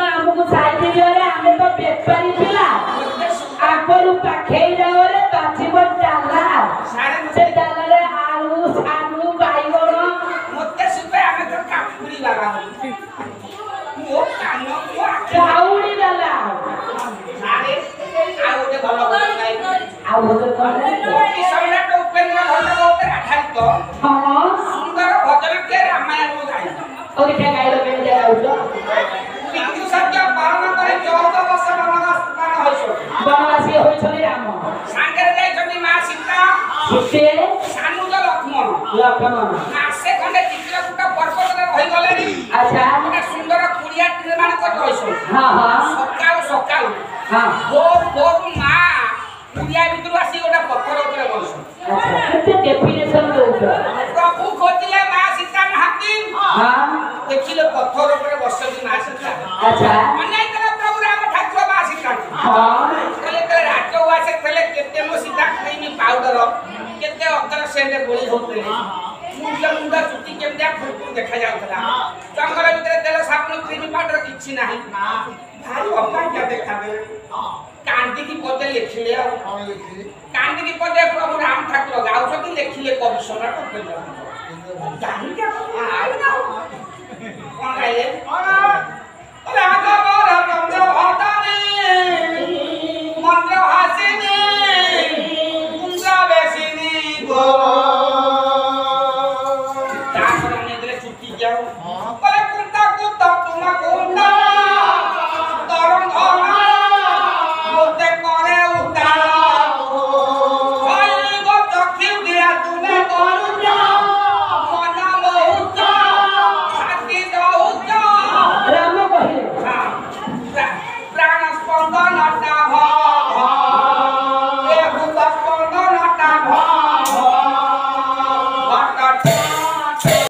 ଆମକୁ ସାଇତି ଦିଅରେ ଆମେ ତ ବେପାରୀ ପିଲା ଆଗରୁ ପାଖେଇ ଯାଓରେ ବାଛିବ ଡାଲା ସେ ଡାଲାରେ ଆଳୁ ସାରୁ ବାଇଗଣ ମତେ ସୁବେ ଆମେ ତ କାକୁଡି ବାବା ମୋ କାନ ମୋ କାଉଡି ଡାଲା ସାରେ ଆଉ ଗୋଟେ ଭଲ ଭଲ ଗାଇ ଆଉ ଗୋଟେ କଣ କୋଟି ସମ୍ରାଟ ଉପେନ୍ଦ୍ର ଭଞ୍ଜ ଉପରେ ଆଧାରିତ ହଁ ସୁନ୍ଦର ଭଜନଟିଏ ରାମାୟଣ ଗାଇ ଓରିଠା ଗାଇର କେମିତି ଗାଉଛ ବିନ୍ଦୁ ସତ୍ୟ ପାଳନ କରି 14 ବର୍ଷ ବନବାସୀ ହୋଇଛନ୍ତି ରାମ ସାଙ୍ଗରେ ଯାଇଛନ୍ତି ମା ସୀତା ସୀତେ ସାନୁଜ ଲକ୍ଷ୍ମଣ ମାସେ ଖଣ୍ଡେ ଚିତ୍ରକୂଟ ପର୍ବତରେ ରହିଗଲେଣି ଆଚ୍ଛା ଗୋଟେ ସୁନ୍ଦର କୁଡ଼ିଆ ନିର୍ମାଣ କରି ରହିଛନ୍ତି ହଁ ସକାଳୁ ଭୋରୁ ମା କୁଡ଼ିଆ ଭିତରୁ ଆସି ଗୋଟେ ପଥର ଉପରେ ବସୁଛନ୍ତି ଆଚ୍ଛା କେତେ ଡେଫିନେସନ ଦଉଛ ପ୍ରଭୁ ଖୋଜିଲେ ମା ସୀତା ନାହାନ୍ତି ଦେଖିଲେ ପଥର ଉପରେ ବସିଛନ୍ତି ମା ସୀତା ଆଚ୍ଛା ଅନେକ ପ୍ରଭୁ ରାମ ଠାକୁର ମା ସୀତା କହିଲେ ରାଜଉଆସେ ଥିଲେ କେତେ ମୋ ସୀତା କ୍ରିମ ପାଉଡର କେତେ ଅତର ସେଣ୍ଟ ଗୋଳି ହଉଥିଲେ ମୁଣ୍ଡ ଚୁଟି କେମିତିଆ ଫୁଲଫୁଲ ଦେଖାଯାଉଥିଲା ଜଙ୍ଗଲ ଭିତରେ ତେଲ ସାବୁନ କ୍ରିମ ପାଉଡର କିଛି ନାହିଁ ଭାରି ଅବାଗିଆ ଦେଖାଦେଲେ କାନ୍ଦିକି ପଦେ ଲେଖିଲେ ଆଉ କାନ୍ଦିକି ପଦେ ପ୍ରଭୁ ରାମ ଠାକୁର ଗାଉଛନ୍ତି ଲେଖିଲେ କବି ସମ୍ରାଟ କଣ ଗାଇଲେ